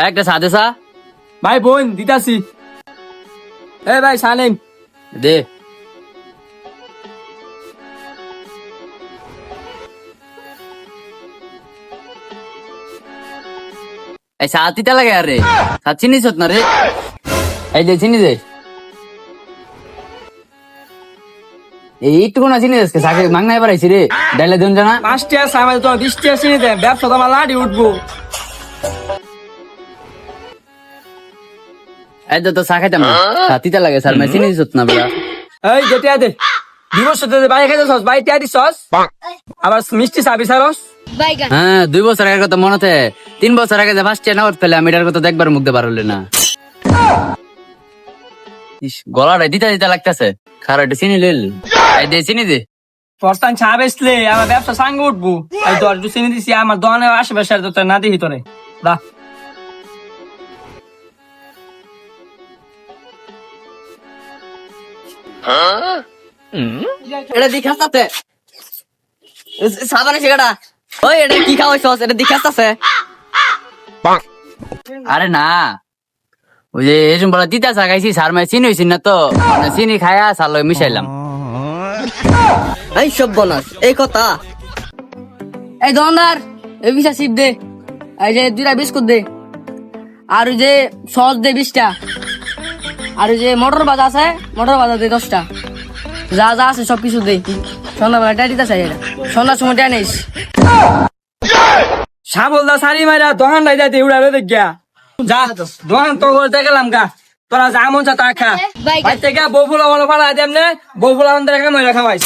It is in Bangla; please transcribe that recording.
একটা চা দে চা। ভাই বোন দিতাছি। এ ভাই সালেম দে। এই চা তিতা লাগে আরে, চা চিনিস না রে? এই যে চিনি দে। এইটুকু না চিনি দেশকে চাকে মাংনা এবার আইছি রে, ডাইলে দেন জানা। 5 টাকা চা মানে তোমার 20 টাকা চিনি দেন, ব্যবসা তো আমার লাড়ি উঠবো। এই তো চা খাইতাম না, চা তিতা লাগে স্যার, চিনি দিস না বেলা। এই যেটা দে দিবস সাথে ভাই খাইছস, ভাই টিয়া দিছস, আবার মিষ্টি চাবি সারস। হ্যাঁ 2 বছর আগের কথা মনে আছে, 3 বছর আগে যে ফার্স্ট নেওয়ার ফেলে আমি এটার কথা দেখবার মুখ দেবার হলে না। ইস, গলাটা দিতা দিতা লাগতেছে, খারাপ একটু চিনি লইল। এই দে চিনি দে। ফরস্তান চা বেচলে আমার ব্যবসা সাঙ্গে উঠবো। এই তো একটু চিনি দিছি, আমার দোকানের আশেপাশে আর তো না দেখি তোরে দা। এটা দেখাচ্ছে সাবানে শিকাটা। ওই এটা কি খাওয়াইছস, এটা দেখাচ্ছে। আরে না, ওই যে এরকম বলা দিতা চা খাইছি, সার মাই চিনি হয়েছি না তো, মানে চিনি খায়া সার লগে মিশাইলাম। এই সব বনাস এই কথা। এই দোকানদার এই 20টা চিপ দে, এই যে 2টা বিস্কুট দে, আর ওই যে সস দে 20টা, আর ওই যে মটর ভাজা আছে, মটর ভাজা দে 10টা। যা যা আছে সব কিছু দে। সন্ধ্যাবেলা টাইটা চাই, এটা সন্ধ্যার সময় টাই নিস। সাবলদা সারি মাইরা দোকান লাই যাইতে উড়ালে দেখ গিয়া যা। দোকান তো করতে গেলাম গা, তোরা যা মন চা তা খা। ভাই থেকে বউ ফুলা বলো পালা দেমনে, বউ ফুলা আমাদের একা মহিলা খাওয়াইস।